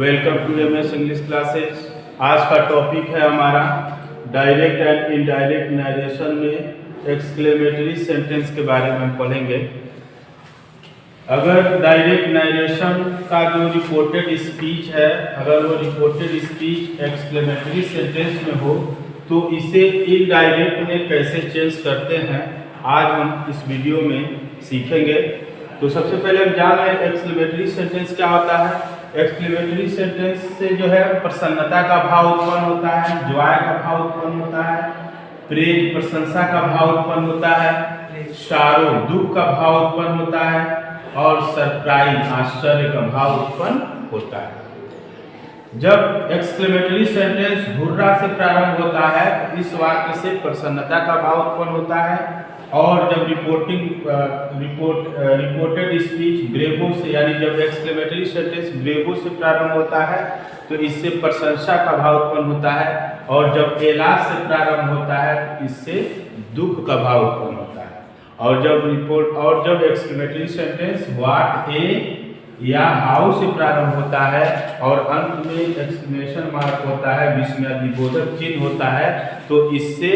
Welcome to MS English classes. आज का topic है हमारा डायरेक्ट एंड इनडायरेक्ट नरेशन में एक्सक्लेमेटरी सेंटेंस के बारे में हम पढ़ेंगे। अगर डायरेक्ट नरेशन का जो रिपोर्टेड स्पीच है, अगर वो रिपोर्टेड स्पीच एक्सक्लेमेटरी सेंटेंस में हो तो इसे इनडायरेक्ट में कैसे चेंज करते हैं आज हम इस वीडियो में सीखेंगे। तो सबसे पहले हम जान लें एक्सक्लेमेटरी सेंटेंस क्या होता है। एक्सक्लेमेटरी सेंटेंस से जो है प्रसन्नता का भाव उत्पन्न होता है, जॉय का भाव उत्पन्न होता है, प्रेज प्रशंसा का भाव उत्पन्न होता है, शारो दुख का भाव उत्पन्न होता है और सरप्राइज आश्चर्य का भाव उत्पन्न होता है। जब एक्सक्लेमेटरी सेंटेंस हुर्रा से प्रारंभ होता है तो इस वाक्य से प्रसन्नता का भाव उत्पन्न होता है, और जब रिपोर्टेड स्पीच ब्रेवो से, यानी जब एक्सक्लेमेटरी सेंटेंस ब्रेवो से प्रारंभ होता है तो इससे प्रशंसा का भाव उत्पन्न होता है, और जब एलास से प्रारंभ होता है तो इससे दुख का भाव उत्पन्न होता है, और जब एक्सक्लेमेटरी सेंटेंस व्हाट ए या हाउ से प्रारंभ होता है और अंत में एक्सक्लेमेशन मार्क होता है, विस्मयादिबोधक चिन्ह होता है, तो इससे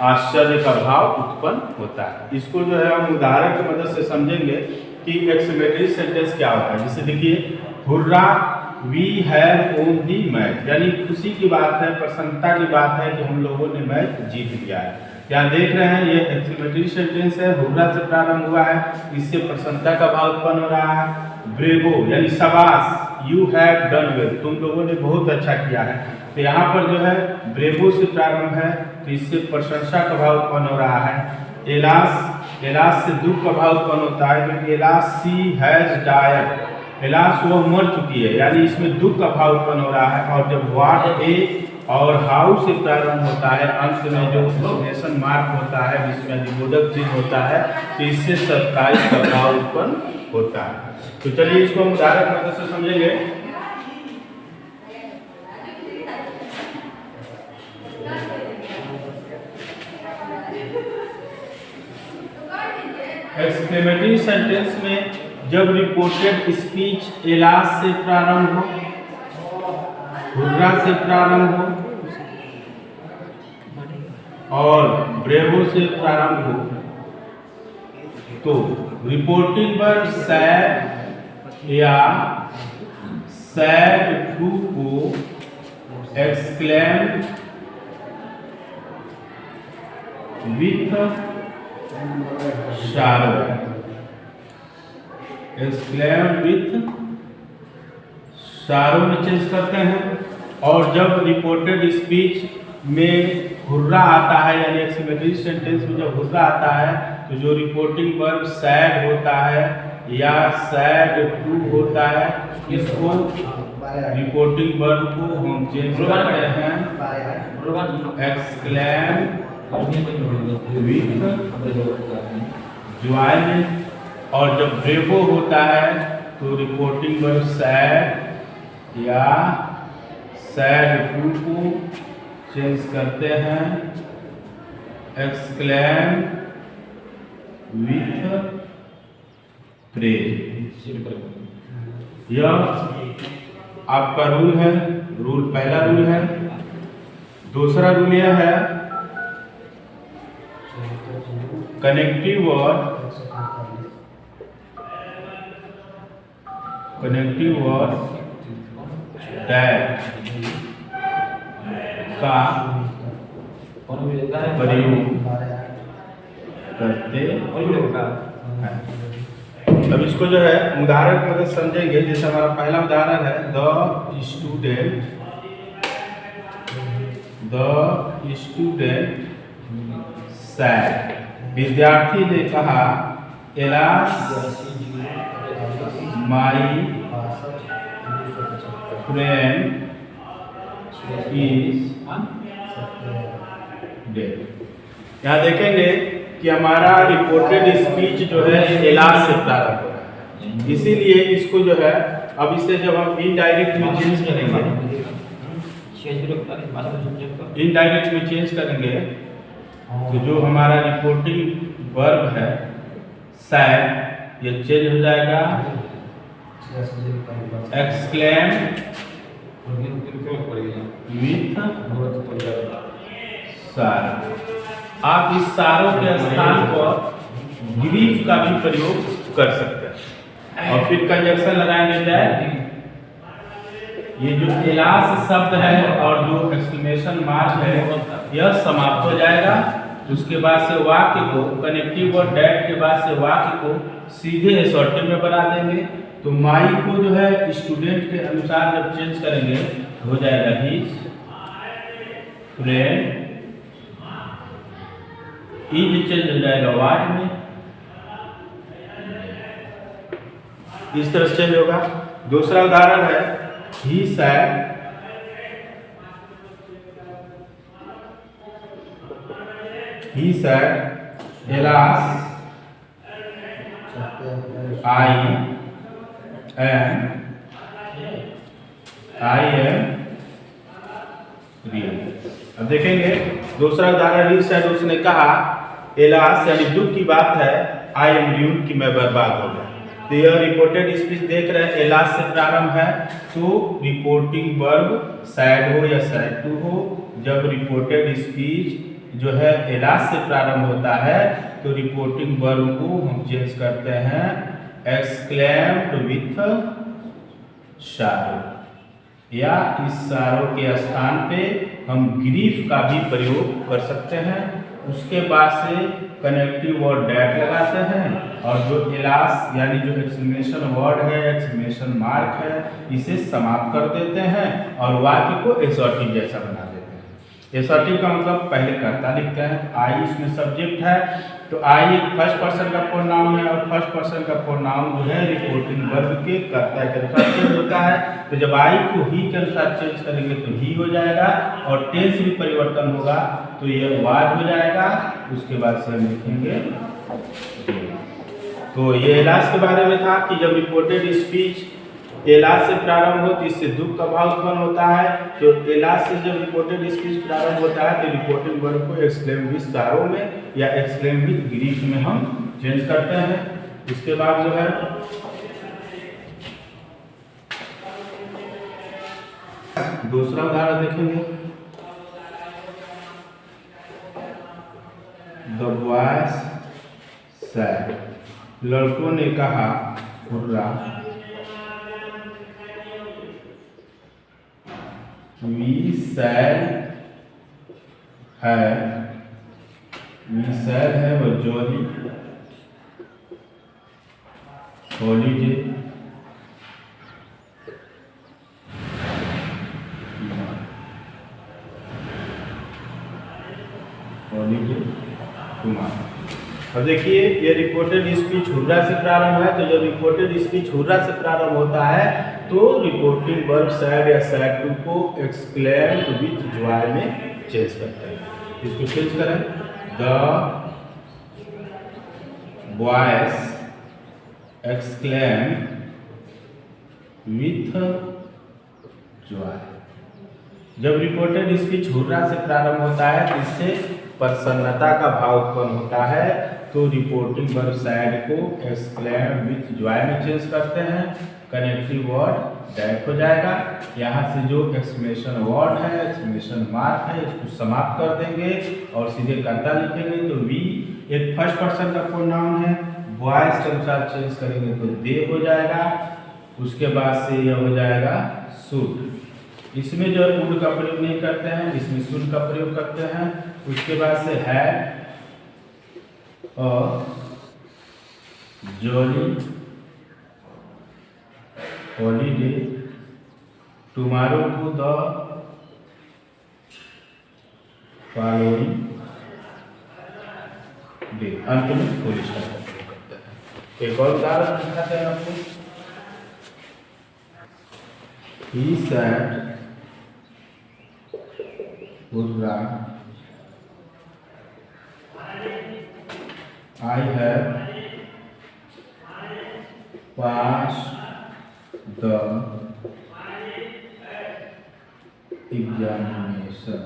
आश्चर्य का भाव उत्पन्न होता है। इसको जो है हम उदाहरण की मदद से समझेंगे कि एक्सक्लेमेटरी सेंटेंस क्या होता है। जैसे देखिए, हुर्रा वी हैव वोन दी मैच, यानी खुशी की बात है, प्रसन्नता की बात है कि हम लोगों ने मैच जीत लिया है। यहाँ देख रहे हैं ये एक्सक्लेमेटरी सेंटेंस है, हुर्रा से प्रारंभ हुआ है, इससे प्रसन्नता का भाव उत्पन्न हो रहा है। ब्रेवो यानी शाबाश, यू हैव डन वेल, तुम लोगों ने बहुत अच्छा किया है। तो यहाँ पर जो है ब्रेवो से प्रारंभ है तो इससे प्रशंसा का भाव उत्पन्न हो रहा है। एलास से दुख का भाव उत्पन्न होता है, क्योंकि alas she has died, alas वो मर चुकी है, यानी इसमें दुख का भाव उत्पन्न हो रहा है। और जब व्हाट ए और हाउ से प्रारंभ होता है, अंत में जो एक्सक्लेमेशन मार्क होता है, विस्मयादिबोधक चिन्ह होता है, तो इससे सरप्राइज का भाव उत्पन्न होता है। तो चलिए इसको हम उदाहरण की मदद से समझेंगे। एक्सक्लेमेटरी सेंटेंस में जब रिपोर्टेड स्पीच एलास से प्रारंभ हो, हुर्रा से प्रारंभ हो और ब्रेवो से प्रारंभ हो, तो रिपोर्टिंग वर्ड सैड या सैड टू को एक्सक्लेम विथ शारो, एक्सक्लेम विथ शारो में चेंज करते हैं। और जब रिपोर्टेड स्पीच में हुर्रा आता है, यानी एक्सक्लेमेटरी सेंटेंस में जब हुर्रा आता है तो जो रिपोर्टिंग वर्ब सैड होता है या सैड टू होता है, इसको रिपोर्टिंग वर्ब को हम चेंज करते हैं एक्सक्लेम विथ जॉय। और जब ब्रेवो होता है तो रिपोर्टिंग वर्ब सैड या सैड टू को चेंज करते हैं एक्सक्लेम विथ प्रेज। यह आपका रूल है, पहला रूल है। दूसरा रूल यह है, कनेक्टिव वर्ड दैट का प्रयोग करते हैं। अब इसको जो है उदाहरण की मदद समझेंगे। जैसे हमारा पहला उदाहरण है, द स्टूडेंट सैड, विद्यार्थी ने कहा, alas my friend is dead. यहाँ देखेंगे कि हमारा रिपोर्टेड स्पीच जो है एलास से प्रारंभ हो रहा है, इसीलिए इसको जो है अब इसे जब हम इनडायरेक्ट में चेंज करेंगे, तो जो हमारा रिपोर्टिंग वर्ब है सैड, ये चेंज हो जाएगा एक्सक्लेम विथ सारो। आप इस सारो के स्थान पर ग्रीफ का भी प्रयोग कर सकते हैं। और फिर कंजक्शन लगाएंगे दैट, ये जो एलास शब्द है और जो एक्सक्लेमेशन मार्क है यह समाप्त हो जाएगा। उसके बाद से वाक्य को कनेक्टिव और डैट के बाद से वाक्य को सीधे एसर्टिव में बना देंगे। तो माई को जो है स्टूडेंट के अनुसार जब चेंज करेंगे हो जाएगा हिज फ्रेंड, इज चेंज हो जाएगा वाट में, इस तरह से चेंज होगा। दूसरा उदाहरण है he said alas I am real। अब देखेंगे दूसरा उदाहरण, he said उसने कहा, एलास यानी दुख की बात है, I am ruined कि मैं बर्बाद हो गया। तो यह रिपोर्टेड स्पीच देख रहे हैं, एलास से प्रारंभ है तो रिपोर्टिंग वर्ब सैड हो या सैड टू हो। जब रिपोर्टेड स्पीच जो है एलास से प्रारंभ होता है तो रिपोर्टिंग वर्ब को हम चेंज करते हैं एक्सक्लेम्ड विथ सारो, या इस सारो के स्थान पे हम ग्रीफ का भी प्रयोग कर सकते हैं। उसके बाद से कनेक्टिव वर्ड डैट लगाते हैं और जो एलास यानी जो एक्सक्लेमेशन वर्ड है, एक्सक्लेमेशन मार्क है, इसे समाप्त कर देते हैं और वाक्य को एसर्टिव जैसा बना देते हैं। एसर्टिव का मतलब पहले कर्ता लिखते हैं, आई इसमें सब्जेक्ट है तो आई एक फर्स्ट पर्सन का प्रोनाउन है और फर्स्ट पर्सन का प्रोनाउन जो है रिपोर्टिंग वर्ब के कर्ता के अनुसार चेंज होता है। तो जब आई को ही के अनुसार चेंज करेंगे तो ही हो जाएगा और टेंस भी परिवर्तन होगा तो यह वाज हो जाएगा। उसके बाद से हम लिखेंगे। तो ये एलास के बारे में था कि जब रिपोर्टेड स्पीच एलास से प्रारंभ हो तो इससे दुख का भाव उत्पन्न होता है। तो एलास से जब रिपोर्टेड स्पीच प्रारंभ होता है तो रिपोर्टिंग वर्ब को एक्सक्लेम विथ सारो में या एक्सक्लेम विथ ग्रीफ में हम चेंज करते हैं। इसके बाद जो है दूसरा उदाहरण देखेंगे, द बॉयज सेड, लड़कों ने कहा हुर्रा, वी सैड है वो जॉली हॉलीडे कुमार। अब देखिए ये रिपोर्टेड स्पीच हुर्रा से प्रारंभ है। तो जब रिपोर्टेड स्पीच हुर्रा से प्रारंभ होता है तो रिपोर्टिंग वर्ब सैड या सैड टू को एक्सक्लेम्ड विथ जॉय में चेंज करते हैं। इसको चेंज करें, the boys exclaim with Joy. जब रिपोर्टेड स्पीच हुर्रा से प्रारंभ होता है तो इससे प्रसन्नता का भाव उत्पन्न होता है। तो रिपोर्टिंग वर्ब सैड को एक्सक्लेम विथ जॉय में चेंज करते हैं, कनेक्टिव वर्ड दैट हो जाएगा। यहाँ से जो एक्सक्लेमेशन वर्ड है, एक्सक्लेमेशन मार्क है, इसको समाप्त कर देंगे और सीधे कर्ता लिखेंगे। तो वी एक फर्स्ट पर्सन का प्रोनाउन है, बॉयज के अनुसार चेंज करेंगे तो दे हो जाएगा। उसके बाद से यह हो जाएगा शुड। इसमें जो वुड का प्रयोग नहीं करते हैं, इसमें शुड का प्रयोग करते हैं। उसके बाद से है और जॉली हॉलीडे टुमारो को द फॉलोइंग डे, अंत में फुल स्टॉप का प्रयोग करते हैं। एक और उदाहरण दिखाते हैं आपको, he said hurrah, I have passed the examination.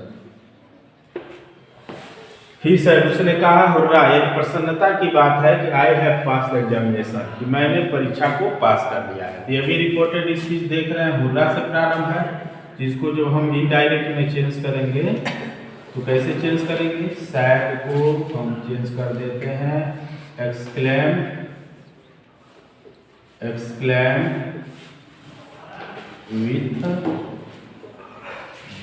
He sir उसने कहा हुर्रा, यह प्रसन्नता की बात है कि I have pass the examination, कि मैंने परीक्षा को पास कर लिया है। ये भी रिपोर्टेड स्पीच देख रहे हैं, हुर्रा से प्रारंभ है। इसको जब हम इनडायरेक्ट में चेंज करेंगे तो कैसे चेंज करेंगे, सैड को हम चेंज कर देते हैं एक्सक्लेम विथ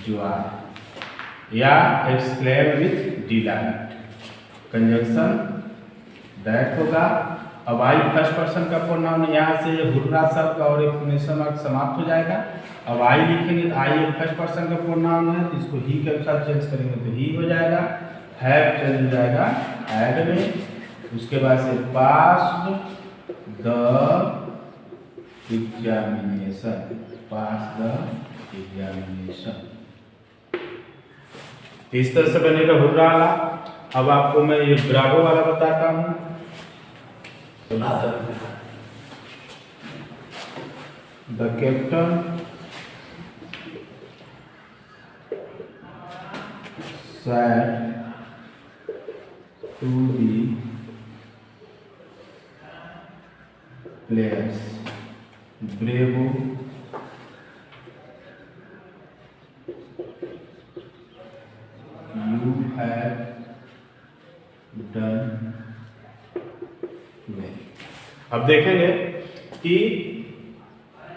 जॉय या exclaim with delight, conjunction that होगा। अब आई फर्स्ट पर्सन का प्रोनाउन, यहाँ से हुर्रा शब्द और एक्सक्लेमेशन मार्क समाप्त हो जाएगा। अब आई लिखेंगे तो आई एक फर्स्ट पर्सन का प्रोनाउन है, तो इसको ही के साथ चेंज करेंगे तो ही हो जाएगा। हैव चेंज हो जाएगा हैड में। उसके बाद से passed the examination, pass the examination, इस तरह से बनेगा हुर्रा वाला। अब आपको मैं ये ब्रावो वाला बताता हूँ। The captain said to the players, bravo, you have done well। अब देखेंगे कि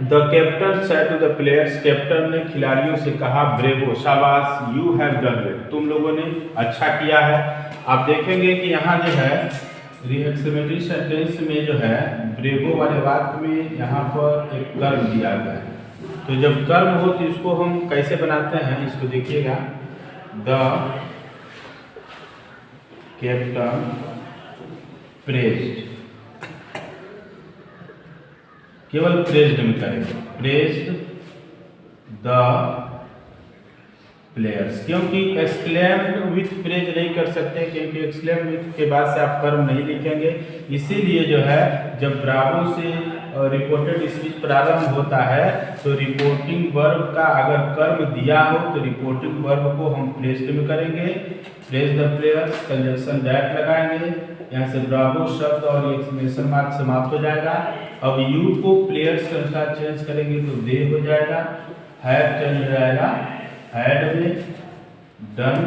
the captain said to the players, captain ने खिलाड़ियों से कहा ब्रेवो, शाबाश, यू हैव डन वेल, तुम लोगों ने अच्छा किया है। आप देखेंगे कि यहाँ जो है एक्सक्लेमेटरी सेंटेंस में जो है ब्रेवो वाले वाक्य में यहाँ पर एक कर्म दिया गया है। तो जब कर्म हो तो इसको हम कैसे बनाते हैं, इसको देखिएगा। द कैप्टन प्रेज्ड, केवल प्रेज्ड में करेंगे, प्रेज्ड द प्लेयर्स, क्योंकि एक्सक्लेम्ड विथ प्रेज नहीं कर सकते, क्योंकि एक्सक्लेम्ड विथ के बाद से आप कर्म नहीं लिखेंगे। इसीलिए जो है जब ब्रावो से रिपोर्टेड स्पीच प्रारंभ होता है तो रिपोर्टिंग वर्ब का अगर कर्म दिया हो तो रिपोर्टिंग वर्ब को हम प्रेज्ड में करेंगे, praise the players, conjunction that लगाएंगे, यहाँ से ब्रावो शब्द और एक्सक्लेमेशन मार्क समाप्त हो जाएगा। अब यू को प्लेयर्स के अनुसार चेंज करेंगे तो दे हो जाएगा, हैव चेंज हो जाएगा हैड में, डन।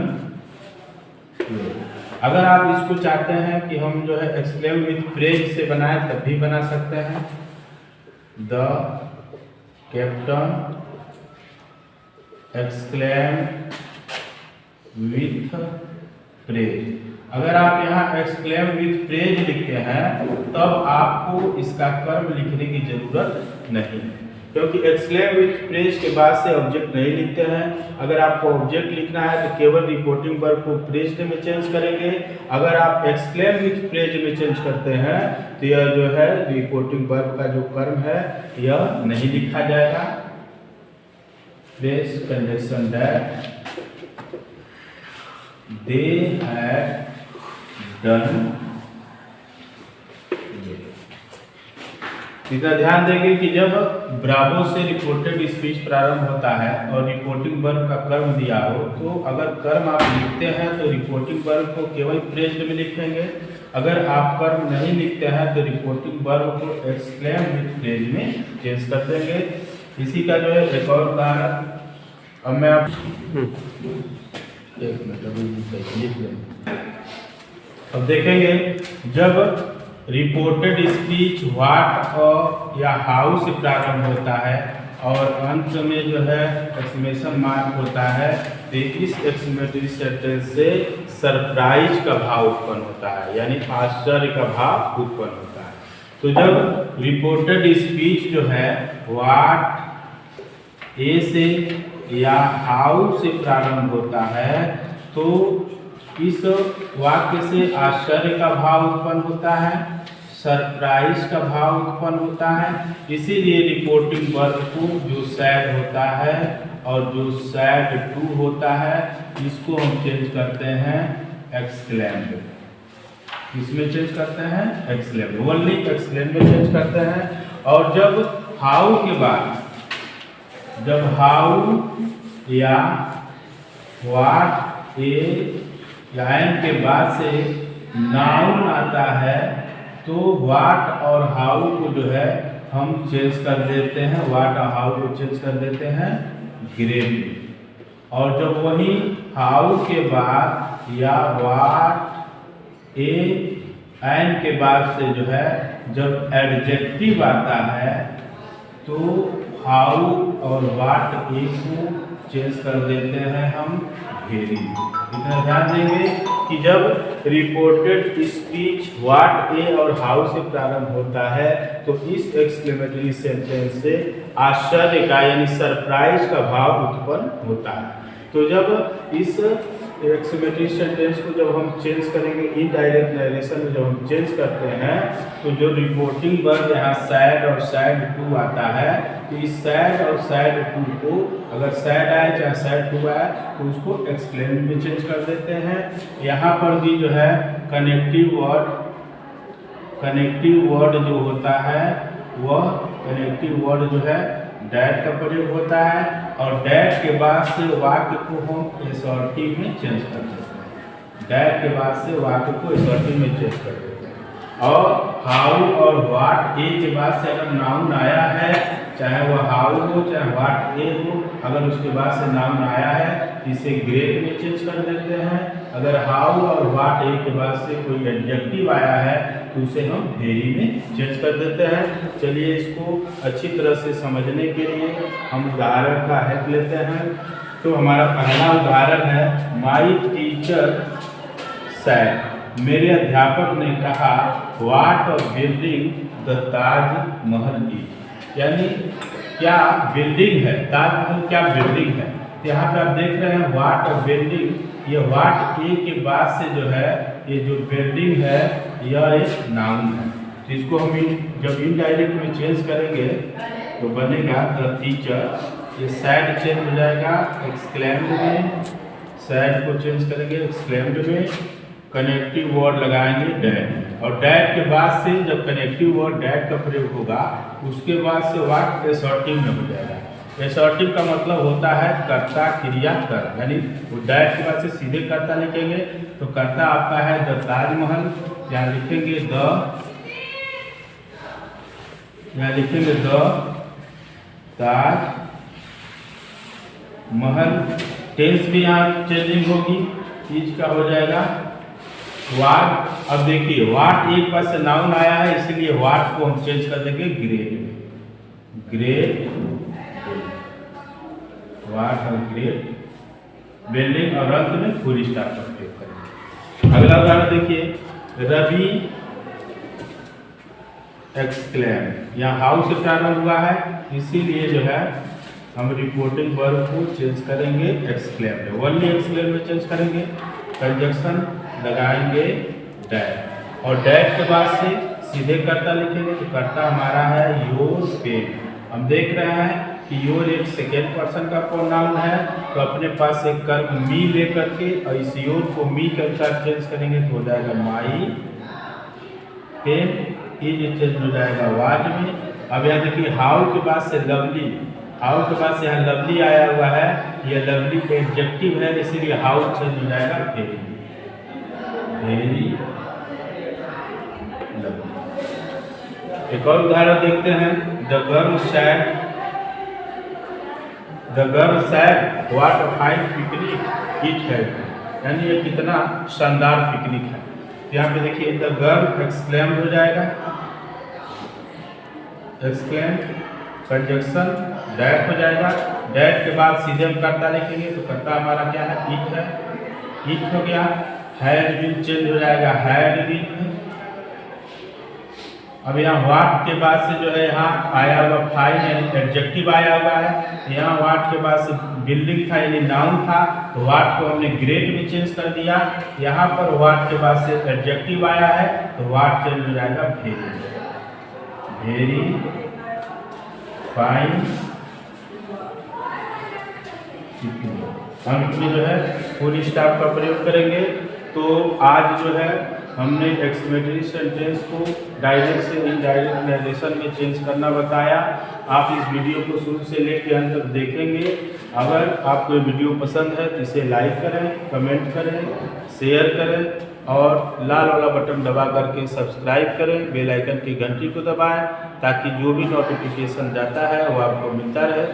अगर आप इसको चाहते हैं कि हम जो है एक्सक्लेम विथ प्रेज से बनाए तब भी बना सकते हैं। The captain exclaim with praise, अगर आप यहाँ एक्सक्लेम विथ प्रेज लिखते हैं तब आपको इसका कर्म लिखने की जरूरत नहीं है, क्योंकि एक्सक्लेम विथ प्रेज के बाद से ऑब्जेक्ट नहीं लिखते हैं। अगर आपको ऑब्जेक्ट लिखना है तो केवल रिपोर्टिंग वर्ब को प्रेज्ड में चेंज करेंगे। अगर आप एक्सक्लेम विथ प्रेज में चेंज करते हैं तो यह जो है रिपोर्टिंग वर्ब का जो कर्म है यह नहीं लिखा जाएगा। Praise conjunction that they have done. इतना ध्यान देंगे कि जब ब्रावो से रिपोर्टेड स्पीच प्रारंभ होता है और रिपोर्टिंग वर्ब का कर्म दिया हो तो अगर कर्म आप लिखते हैं तो रिपोर्टिंग वर्ब को केवल प्रेज्ड में लिखेंगे। अगर आप कर्म नहीं लिखते हैं तो रिपोर्टिंग वर्ब को एक्सक्लेम विथ प्रेज में चेंज कर देंगे। इसी का जो है एक और उदाहरण, अब मैं आप एक मिनट लिख लें। अब देखेंगे जब रिपोर्टेड स्पीच व्हाट और या हाउ से प्रारंभ होता है और अंत में जो है एक्सक्लेमेशन मार्क होता है तो इस एक्सक्लेमेटरी सेंटेंस से सरप्राइज का भाव उत्पन्न होता है, यानी आश्चर्य का भाव उत्पन्न होता है। तो जब रिपोर्टेड स्पीच जो है व्हाट ए से या हाउ से प्रारंभ होता है तो इस वाक्य से आश्चर्य का भाव उत्पन्न होता है, सरप्राइज का भाव उत्पन्न होता है। इसीलिए रिपोर्टिंग वर्ब को जो सैड होता है और जो सैड टू होता है इसको हम चेंज करते हैं एक्सक्लेम्ड। इसमें चेंज करते हैं एक्सक्लेम्ड, ओनली एक्सक्लेम्ड में चेंज करते हैं। और जब हाउ के बाद, जब हाउ या व्हाट ए या एन के बाद से नाउन आता है तो व्हाट और हाउ को जो है हम चेंज कर देते हैं, व्हाट और हाउ को चेंज कर देते हैं ग्रेट। और जब वही हाउ के बाद या वाट ए एन के बाद से जो है जब एडजेक्टिव आता है तो हाउ और वाट ए को चेंज कर देते हैं हम वेरी। इतना ध्यान देंगे कि जब रिपोर्टेड स्पीच वाट ए और हाउ से प्रारंभ होता है तो इस एक्सक्लेमेटरी सेंटेंस से आश्चर्य का यानी सरप्राइज का भाव उत्पन्न होता है। तो जब इस एक्सक्लेमेटरी सेंटेंस को जब हम चेंज करेंगे इनडायरेक्ट नरेशन में जब हम चेंज करते हैं तो जो रिपोर्टिंग वर्ड यहाँ सैड और सैड टू आता है तो इस सैड और सैड टू को अगर सैड आए चाहे सैड टू आए तो उसको एक्सक्लेम में चेंज कर देते हैं। यहाँ पर भी जो है कनेक्टिव वर्ड जो होता है वह कनेक्टिव वर्ड जो है डैट का प्रयोग होता है और डैट के बाद से वाक्य को हम एसर्टिव में चेंज कर देते हैं। डैट के बाद से वाक्य को एसर्टिव में चेंज कर देते हैं। और हाउ और वाट ए के बाद से अगर नाउन आया है चाहे वह हाउ हो चाहे वाट ए हो अगर उसके बाद से नाउन आया है इसे ग्रेट में चेंज कर देते हैं। अगर हाउ और वाट ए के बाद से कोई एडजेक्टिव आया है तो उसे हम वेरी में चेंज कर देते हैं। चलिए इसको अच्छी तरह से समझने के लिए हम उदाहरण का हेल्प लेते हैं। तो हमारा पहला उदाहरण है माई टीचर सैड। मेरे अध्यापक ने कहा वाट of building the Taj Mahal is. यानी क्या बिल्डिंग है, ताजमहल क्या बिल्डिंग है। यहाँ पे आप देख रहे हैं वाट ऑफ बिल्डिंग, ये वाट ए के बाद से जो है ये जो बिल्डिंग है यह एक नाउन है। तो इसको हम जब इनडायरेक्ट में चेंज करेंगे तो बनेगा द टीचर। ये सैड चेंज हो जाएगा एक्सक्लेम्ड में, सैड को चेंज करेंगे एक्सक्लेम्ड में, कनेक्टिव वर्ड लगाएंगे डैट और डैट के बाद से जब कनेक्टिव वर्ड डैट का प्रयोग होगा उसके बाद से वाक्य एसर्टिव में हो जाएगा। एसर्टिव का मतलब होता है कर्ता क्रिया कर, यानी वो डैट के बाद से सीधे कर्ता लिखेंगे तो कर्ता आपका है द ताजमहल, यहाँ लिखेंगे द ताज महल। टेंस भी यहाँ चेंजिंग होगी, चीज का हो जाएगा वाट। अब देखिए वाट एक बार से नाउन आया है इसलिए वाट को हम चेंज कर देंगे ग्रेट में, ग्रेट वाट और ग्रेट बिल्डिंग और अंत में फुल स्टॉप का प्रयोग करेंगे। अगला उदाहरण देखिए रवि एक्सक्लेम। यहाँ हाउ से प्रारंभ हुआ है इसीलिए जो है हम रिपोर्टिंग वर्ब को चेंज करेंगे एक्सक्लेम में, ओनली एक्सक्लेम में चेंज करेंगे। कंजक्शन लगाएंगे डैट और डैट के बाद से सीधे कर्ता लिखेंगे तो कर्ता हमारा है योर पेन। हम देख रहे हैं कि योर एक सेकेंड पर्सन का प्रोनाउन है तो अपने पास एक कर्म मी लेकर के और इस योर को मी के अनुसार चेंज करेंगे तो हो जाएगा माई पेन, इज चेंज हो जाएगा वाज में। अब यहाँ देखिए हाउ के बाद से लवली, हाउ के बाद से यहाँ लवली आया हुआ है, यह लवली एडजेक्टिव है इसीलिए हाउ चेंज हो जाएगा वेरी, वेरी लवली। एक और उदाहरण देखते हैं the girl sad what a fine picnic it है, यानी ये कितना शानदार पिकनिक है। तो यहाँ पे देखिए द गर्ल एक्सक्लेम हो जाएगा, एक्सक्लेम कंजक्शन डैट हो जाएगा। डैट के बाद सीधे हम कर्ता लिखेंगे तो कर्ता हमारा क्या है इट है, इट हो गया। हैड बीन चेंज हो जाएगा हैड बीन। अब यहाँ वाट के बाद से जो है यहाँ आया हुआ फाइन यानी एडजेक्टिव आया हुआ है, यहाँ वाट के बाद से बिल्डिंग था यानी नाउन था तो वाट को हमने ग्रेट में चेंज कर दिया। यहाँ पर वाट के बाद से एडजेक्टिव आया है तो वाट चेंज हो जाएगा वेरी, वेरी फाइन। हम इसमें जो है फुल स्टॉप का प्रयोग करेंगे। तो आज जो है हमने एक्सक्लेमेटरी सेंटेंस को डायरेक्ट से इनडायरेक्ट नरेशन में चेंज करना बताया। आप इस वीडियो को शुरू से लेकर अंत तक देखेंगे। अगर आपको ये वीडियो पसंद है तो इसे लाइक करें, कमेंट करें, शेयर करें और लाल वाला बटन दबा करके सब्सक्राइब करें, बेल आइकन की घंटी को दबाएं ताकि जो भी नोटिफिकेशन जाता है वो आपको मिलता रहे।